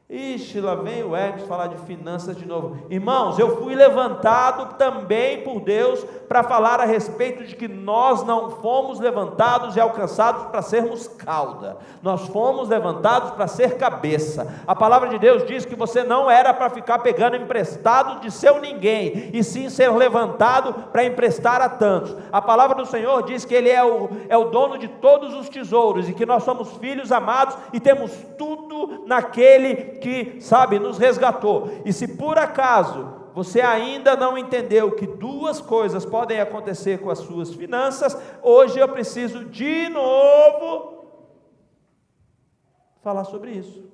Ixi, lá vem o Hermes falar de finanças de novo. Irmãos, eu fui levantado também por Deus para falar a respeito de que nós não fomos levantados e alcançados para sermos cauda, nós fomos levantados para ser cabeça. A palavra de Deus diz que você não era para ficar pegando emprestado de seu ninguém, e sim ser levantado para emprestar a tantos. A palavra do Senhor diz que Ele é o dono de todos os tesouros, e que nós somos filhos amados e temos tudo naquele que, nos resgatou. E se por acaso você ainda não entendeu que duas coisas podem acontecer com as suas finanças, hoje eu preciso de novo falar sobre isso.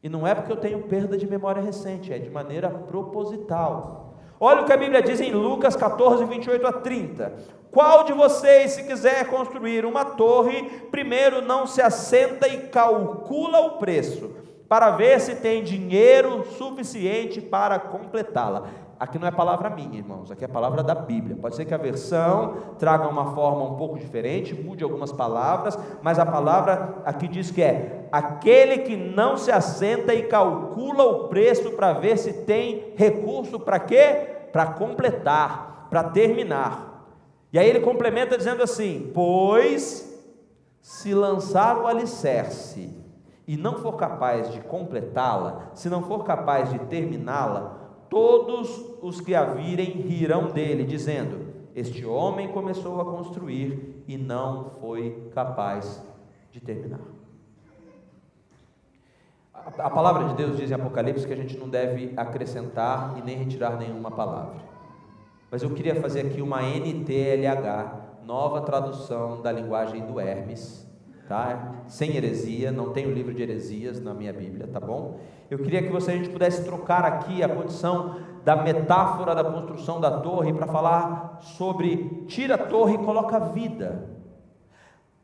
E não é porque eu tenho perda de memória recente, é de maneira proposital. Olha o que a Bíblia diz em Lucas 14, 28 a 30. Qual de vocês, se quiser construir uma torre, primeiro não se assenta e calcula o preço, para ver se tem dinheiro suficiente para completá-la? Aqui não é palavra minha, irmãos, aqui é palavra da Bíblia. Pode ser que a versão traga uma forma um pouco diferente, mude algumas palavras, mas a palavra aqui diz que é aquele que não se assenta e calcula o preço para ver se tem recurso para quê? Para completar, para terminar. E aí ele complementa dizendo assim: pois se lançar o alicerce e não for capaz de completá-la, se não for capaz de terminá-la, todos os que a virem rirão dele, dizendo: este homem começou a construir e não foi capaz de terminar. A palavra de Deus diz em Apocalipse que a gente não deve acrescentar e nem retirar nenhuma palavra. Mas eu queria fazer aqui uma NTLH, nova tradução da linguagem do Hermes, tá? Sem heresia, não tem o livro de heresias na minha Bíblia, tá bom? Eu queria que a gente pudesse trocar aqui a condição da metáfora da construção da torre para falar sobre tira a torre e coloca a vida.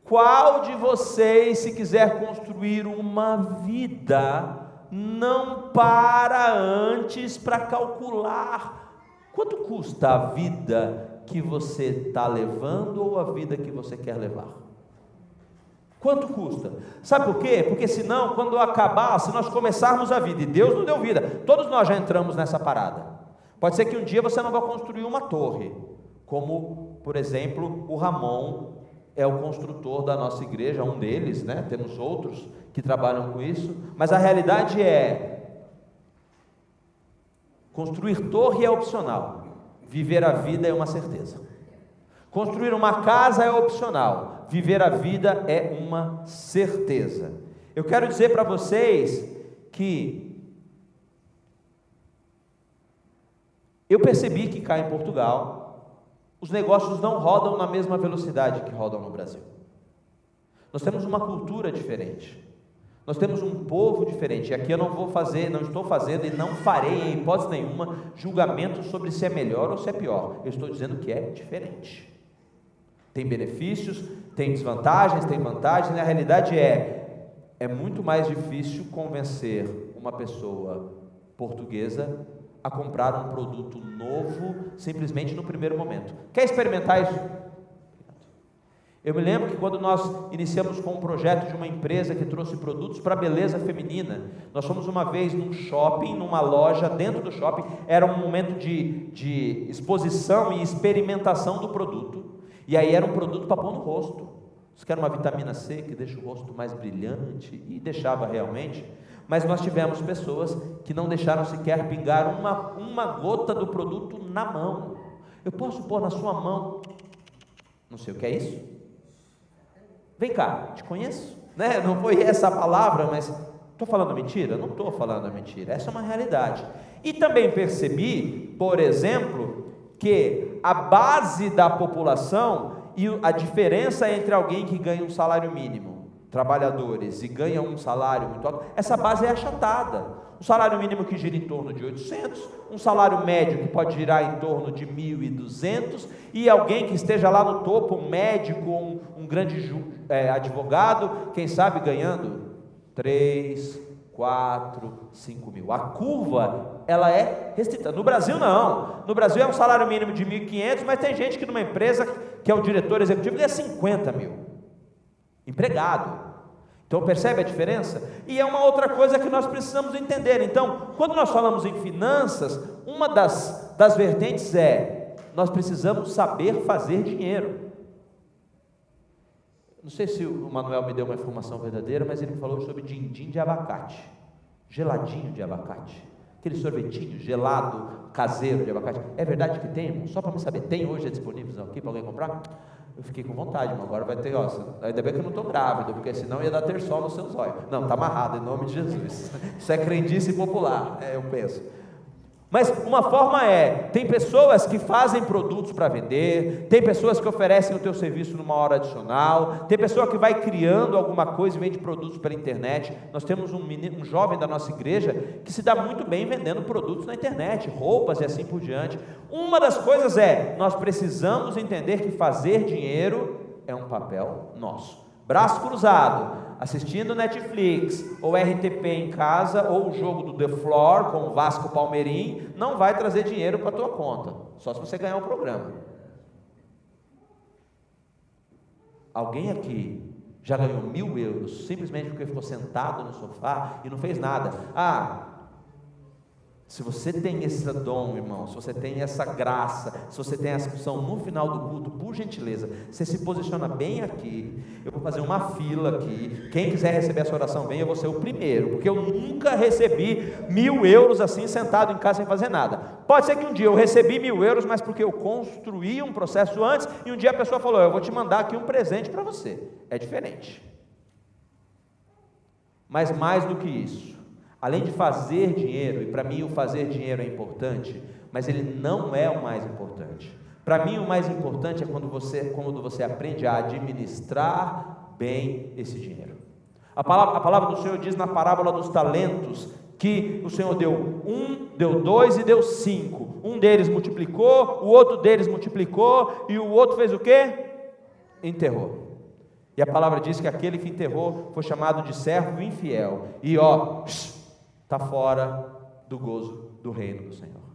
Qual de vocês, se quiser construir uma vida, não para antes para calcular quanto custa a vida que você está levando ou a vida que você quer levar? Quanto custa? Sabe por quê? Porque senão, quando acabar, se nós começarmos a vida, e Deus não deu vida, todos nós já entramos nessa parada. Pode ser que um dia você não vá construir uma torre, como, por exemplo, o Ramon é o construtor da nossa igreja, um deles, né? Temos outros que trabalham com isso, mas a realidade é, construir torre é opcional, viver a vida é uma certeza. Construir uma casa é opcional, viver a vida é uma certeza. Eu quero dizer para vocês que eu percebi que cá em Portugal os negócios não rodam na mesma velocidade que rodam no Brasil. Nós temos uma cultura diferente, nós temos um povo diferente. E aqui eu não estou fazendo e não farei em hipótese nenhuma julgamento sobre se é melhor ou se é pior. Eu estou dizendo que é diferente. Tem benefícios, tem desvantagens, tem vantagens. Na realidade é muito mais difícil convencer uma pessoa portuguesa a comprar um produto novo simplesmente no primeiro momento. Quer experimentar isso? Eu me lembro que quando nós iniciamos com um projeto de uma empresa que trouxe produtos para a beleza feminina, nós fomos uma vez num shopping, numa loja dentro do shopping, era um momento de exposição e experimentação do produto, e aí era um produto para pôr no rosto. Você quer uma vitamina C que deixa o rosto mais brilhante, e deixava realmente, mas nós tivemos pessoas que não deixaram sequer pingar uma gota do produto na mão. Eu posso pôr na sua mão? Não sei o que é isso. Vem cá, te conheço, né? Não foi essa a palavra, mas estou falando mentira? Não estou falando mentira, essa é uma realidade. E também percebi, por exemplo, que a base da população e a diferença entre alguém que ganha um salário mínimo trabalhadores e ganha um salário muito alto, essa base é achatada. Um salário mínimo que gira em torno de 800, um salário médio que pode girar em torno de 1.200, e alguém que esteja lá no topo, um médico, um grande advogado, quem sabe ganhando 3, 4, 5 mil. A curva, ela é restrita. No Brasil não. No Brasil é um salário mínimo de 1.500, mas tem gente que numa empresa, que é o diretor executivo, ganha 50 mil. Empregado. Então percebe a diferença? E é uma outra coisa que nós precisamos entender. Então, quando nós falamos em finanças, uma das vertentes nós precisamos saber fazer dinheiro. Não sei se o Manuel me deu uma informação verdadeira, mas ele me falou sobre din-din de abacate, geladinho de abacate, aquele sorvetinho gelado, caseiro de abacate. É verdade que tem? Só para me saber, tem hoje disponível aqui para alguém comprar? Eu fiquei com vontade, mas agora vai ter, ainda bem que eu não estou grávido, porque senão ia dar terçol nos seus olhos. Não, está amarrado, em nome de Jesus. Isso é crendice popular, eu penso. Mas uma forma tem pessoas que fazem produtos para vender, tem pessoas que oferecem o teu serviço numa hora adicional, tem pessoa que vai criando alguma coisa e vende produtos pela internet. Nós temos um jovem da nossa igreja que se dá muito bem vendendo produtos na internet, roupas e assim por diante. Uma das coisas nós precisamos entender que fazer dinheiro é um papel nosso. Braço cruzado, assistindo Netflix, ou RTP em casa, ou o jogo do The Floor com o Vasco Palmeirim, não vai trazer dinheiro para a tua conta, só se você ganhar um programa. Alguém aqui já ganhou 1.000 euros, simplesmente porque ficou sentado no sofá e não fez nada? Se você tem esse dom, irmão, se você tem essa graça, se você tem essa função no final do culto, por gentileza, você se posiciona bem aqui. Eu vou fazer uma fila aqui. Quem quiser receber essa oração, vem, eu vou ser o primeiro, porque eu nunca recebi 1.000 euros assim, sentado em casa sem fazer nada. Pode ser que um dia eu recebi 1.000 euros, mas porque eu construí um processo antes, e um dia a pessoa falou: eu vou te mandar aqui um presente para você. É diferente. Mas mais do que isso, além de fazer dinheiro, e para mim o fazer dinheiro é importante, mas ele não é o mais importante. Para mim o mais importante é quando você aprende a administrar bem esse dinheiro. A palavra do Senhor diz na parábola dos talentos, que o Senhor deu 1, deu 2 e deu 5. Um deles multiplicou, o outro deles multiplicou, e o outro fez o quê? Enterrou. E a palavra diz que aquele que enterrou foi chamado de servo infiel, e está fora do gozo do reino do Senhor.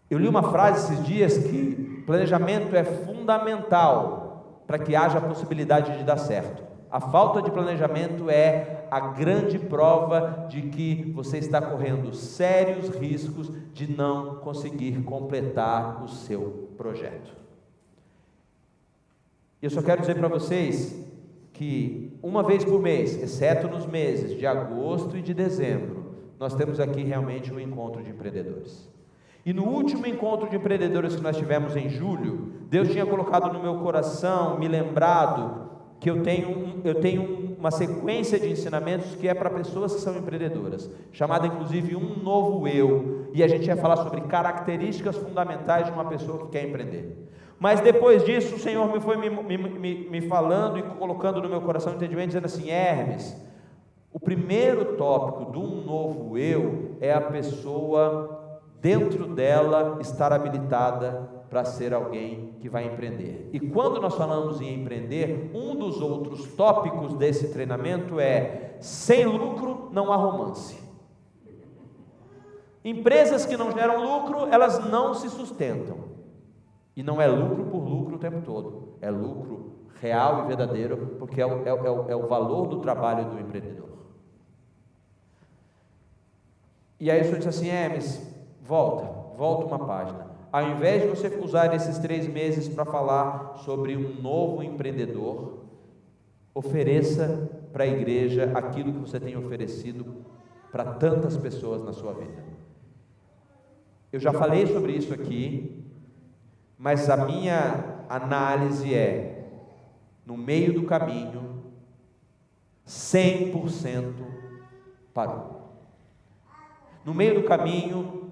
Eu li uma frase esses dias que planejamento é fundamental para que haja a possibilidade de dar certo. A falta de planejamento é a grande prova de que você está correndo sérios riscos de não conseguir completar o seu projeto. Eu só quero dizer para vocês que uma vez por mês, exceto nos meses de agosto e de dezembro, nós temos aqui realmente um encontro de empreendedores. E no último encontro de empreendedores que nós tivemos em julho, Deus tinha colocado no meu coração, me lembrado, que eu tenho uma sequência de ensinamentos que é para pessoas que são empreendedoras, chamada inclusive Um Novo Eu, e a gente vai falar sobre características fundamentais de uma pessoa que quer empreender. Mas depois disso, o Senhor me foi me falando e colocando no meu coração entendimento, dizendo assim: Hermes, o primeiro tópico do Um Novo Eu é a pessoa, dentro dela, estar habilitada para ser alguém que vai empreender. E quando nós falamos em empreender, um dos outros tópicos desse treinamento é: sem lucro não há romance. Empresas que não geram lucro, elas não se sustentam. E não é lucro por lucro o tempo todo, é lucro real e verdadeiro, porque é o valor do trabalho do empreendedor. E aí o senhor disse assim: Hermes, volta uma página. Ao invés de você usar esses 3 meses para falar sobre um novo empreendedor, ofereça para a igreja aquilo que você tem oferecido para tantas pessoas na sua vida. Eu já falei sobre isso aqui, mas a minha análise no meio do caminho, 100% parou. No meio do caminho,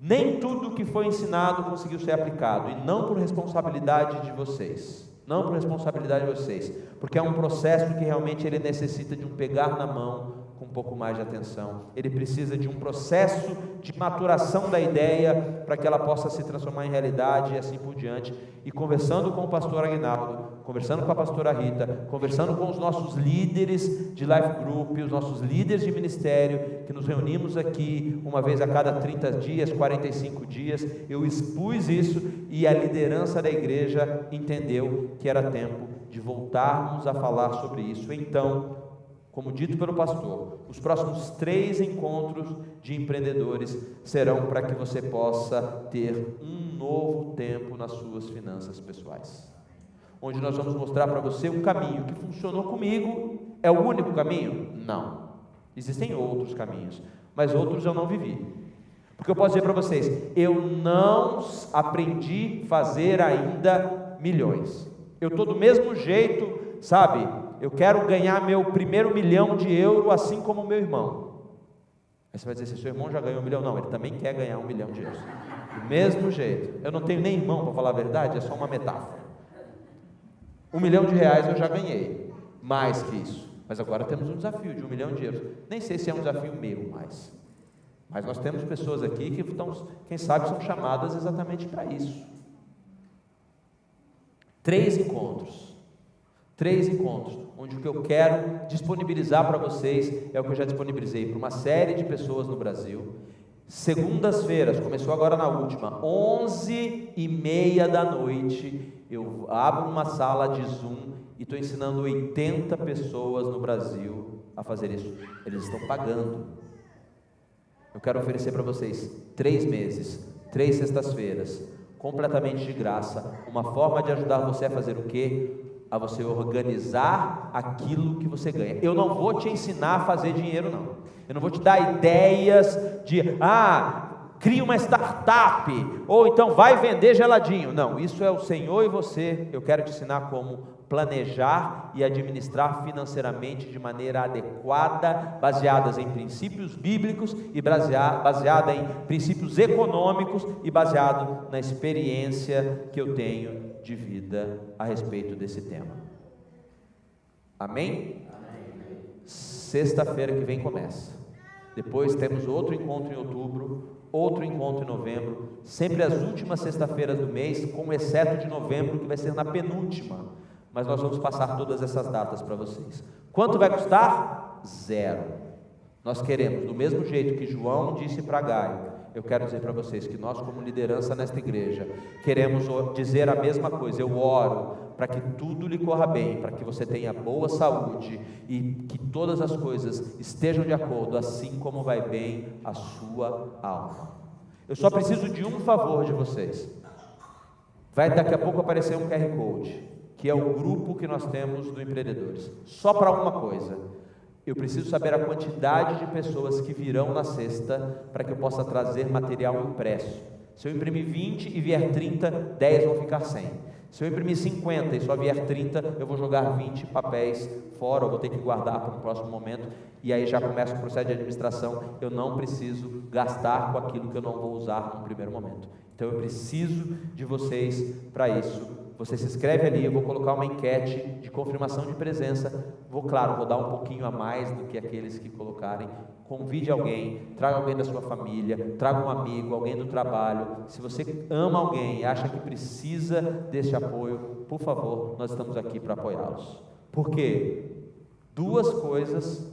Nem tudo que foi ensinado conseguiu ser aplicado, e não por responsabilidade de vocês, não por responsabilidade de vocês, porque é um processo que realmente ele necessita de um pegar na mão com um pouco mais de atenção. Ele precisa de um processo de maturação da ideia para que ela possa se transformar em realidade e assim por diante. E conversando com o pastor Aguinaldo, conversando com a pastora Rita, conversando com os nossos líderes de life group, os nossos líderes de ministério, que nos reunimos aqui uma vez a cada 30 dias, 45 dias, eu expus isso e a liderança da igreja entendeu que era tempo de voltarmos a falar sobre isso. Então, como dito pelo pastor, os próximos 3 encontros de empreendedores serão para que você possa ter um novo tempo nas suas finanças pessoais, onde nós vamos mostrar para você um caminho que funcionou comigo. É o único caminho? Não, existem outros caminhos, mas outros eu não vivi, porque eu posso dizer para vocês, eu não aprendi a fazer ainda milhões, eu estou do mesmo jeito, sabe? Eu quero ganhar meu primeiro €1 milhão, assim como o meu irmão. Aí você vai dizer, se seu irmão já ganhou €1 milhão, não, ele também quer ganhar €1 milhão. Do mesmo jeito, eu não tenho nem irmão, para falar a verdade, é só uma metáfora. €1 milhão eu já ganhei, mais que isso, mas agora temos um desafio de €1 milhão, nem sei se é um desafio meu mais, mas nós temos pessoas aqui que estão, quem sabe, são chamadas exatamente para isso. 3 encontros, onde o que eu quero disponibilizar para vocês é o que eu já disponibilizei para uma série de pessoas no Brasil. Segundas-feiras, começou agora na última, 11h30 da noite, eu abro uma sala de Zoom e estou ensinando 80 pessoas no Brasil a fazer isso. Eles estão pagando. Eu quero oferecer para vocês 3 meses, 3 sextas-feiras, completamente de graça, uma forma de ajudar você a fazer o quê? A você organizar aquilo que você ganha. Eu não vou te ensinar a fazer dinheiro, não. Eu não vou te dar ideias de, cria uma startup, ou então vai vender geladinho. Não, isso é o Senhor e você. Eu quero te ensinar como planejar e administrar financeiramente de maneira adequada, baseadas em princípios bíblicos e baseada em princípios econômicos e baseado na experiência que eu tenho de vida a respeito desse tema. Amém? Sexta-feira que vem começa. Depois temos outro encontro em outubro, outro encontro em novembro, sempre as últimas sexta-feiras do mês, com exceto de novembro, que vai ser na penúltima. Mas nós vamos passar todas essas datas para vocês. Quanto vai custar? 0. Nós queremos, do mesmo jeito que João disse para Gaio, eu quero dizer para vocês que nós, como liderança nesta igreja, queremos dizer a mesma coisa. Eu oro para que tudo lhe corra bem, para que você tenha boa saúde e que todas as coisas estejam de acordo, assim como vai bem a sua alma. Eu só preciso de um favor de vocês. Vai daqui a pouco aparecer um QR Code, que é o grupo que nós temos do Empreendedores. Só para uma coisa. Eu preciso saber a quantidade de pessoas que virão na sexta para que eu possa trazer material impresso. Se eu imprimir 20 e vier 30, 10 vão ficar sem. Se eu imprimir 50 e só vier 30, eu vou jogar 20 papéis fora, ou vou ter que guardar para um próximo momento, e aí já começa o processo de administração. Eu não preciso gastar com aquilo que eu não vou usar no primeiro momento. Então eu preciso de vocês para isso. Você se inscreve ali, eu vou colocar uma enquete de confirmação de presença, vou dar um pouquinho a mais do que aqueles que colocarem. Convide alguém, traga alguém da sua família, traga um amigo, alguém do trabalho. Se você ama alguém e acha que precisa desse apoio, por favor, nós estamos aqui para apoiá-los. Por quê? 2 coisas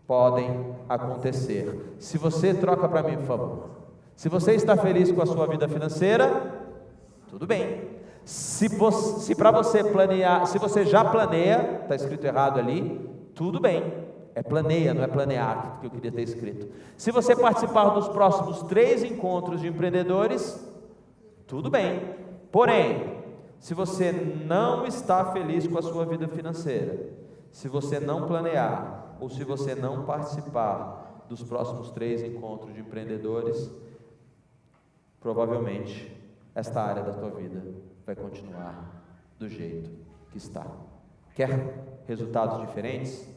podem acontecer. Se você troca para mim, por favor. Se você está feliz com a sua vida financeira, tudo bem. Se para você planear, se você já planeia, está escrito errado ali, tudo bem, é planeia, não é planear, que eu queria ter escrito. Se você participar dos próximos 3 encontros de empreendedores, tudo bem. Porém, se você não está feliz com a sua vida financeira, se você não planear, ou se você não participar dos próximos 3 encontros de empreendedores, provavelmente esta área da tua vida vai continuar do jeito que está. Quer resultados diferentes?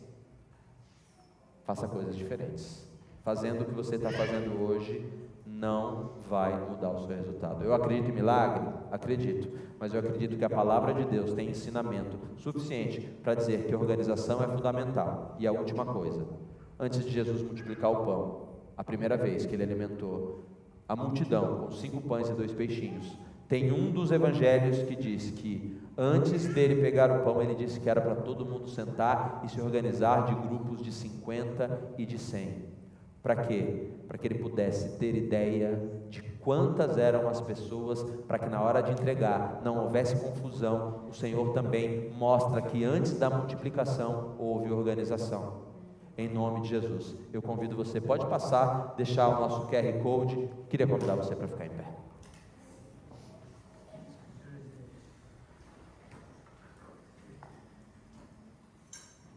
Faça coisas diferentes. Fazendo o que você está fazendo hoje, não vai mudar o seu resultado. Eu acredito em milagre? Acredito, mas eu acredito que a palavra de Deus tem ensinamento suficiente para dizer que a organização é fundamental. E a última coisa, antes de Jesus multiplicar o pão, a primeira vez que ele alimentou a multidão com 5 pães e 2 peixinhos, tem um dos evangelhos que diz que antes dele pegar o pão, ele disse que era para todo mundo sentar e se organizar de grupos de 50 e de 100. Para quê? Para que ele pudesse ter ideia de quantas eram as pessoas, para que na hora de entregar não houvesse confusão. O Senhor também mostra que antes da multiplicação houve organização. Em nome de Jesus, eu convido você, pode passar, deixar o nosso QR Code, queria convidar você para ficar em pé.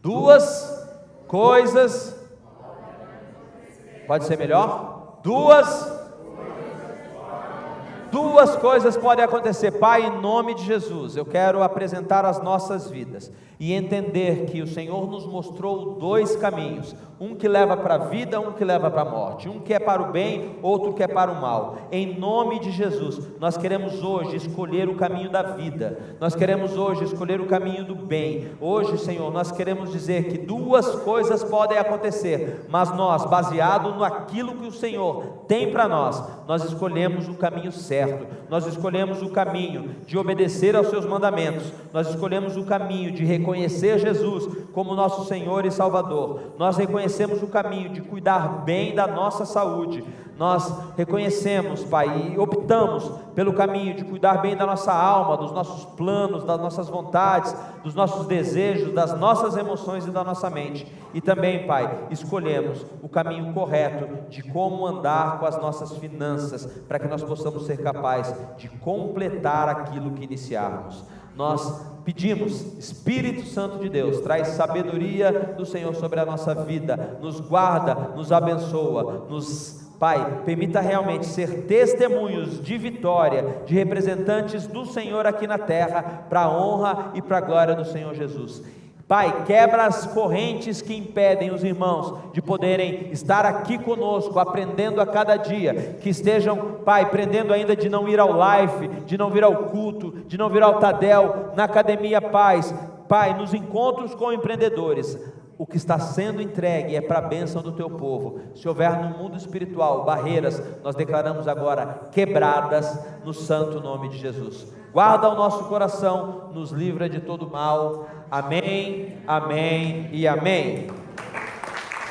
Duas coisas, pode ser melhor? Duas coisas podem acontecer. Pai, em nome de Jesus, eu quero apresentar as nossas vidas e entender que o Senhor nos mostrou 2 caminhos, um que leva para a vida, um que leva para a morte, um que é para o bem, outro que é para o mal. Em nome de Jesus, nós queremos hoje escolher o caminho da vida, nós queremos hoje escolher o caminho do bem. Hoje, Senhor, nós queremos dizer que 2 coisas podem acontecer, mas nós, baseado naquilo que o Senhor tem para nós escolhemos o caminho certo, nós escolhemos o caminho de obedecer aos seus mandamentos, nós escolhemos o caminho de reconhecer Jesus como nosso Senhor e Salvador, nós reconhecemos o caminho de cuidar bem da nossa saúde, nós reconhecemos, Pai, e optamos pelo caminho de cuidar bem da nossa alma, dos nossos planos, das nossas vontades, dos nossos desejos, das nossas emoções e da nossa mente. E também, Pai, escolhemos o caminho correto de como andar com as nossas finanças, para que nós possamos ser capazes de completar aquilo que iniciarmos. Nós pedimos, Espírito Santo de Deus, traz sabedoria do Senhor sobre a nossa vida, nos guarda, nos abençoa, Pai, permita realmente ser testemunhos de vitória, de representantes do Senhor aqui na terra, para a honra e para a glória do Senhor Jesus. Pai, quebra as correntes que impedem os irmãos de poderem estar aqui conosco, aprendendo a cada dia, que estejam, Pai, aprendendo ainda de não ir ao live, de não vir ao culto, de não vir ao Tadel, na Academia Paz, Pai, nos encontros com empreendedores. O que está sendo entregue é para a bênção do teu povo. Se houver no mundo espiritual barreiras, nós declaramos agora quebradas no santo nome de Jesus. Guarda o nosso coração, nos livra de todo mal. Amém, amém e amém.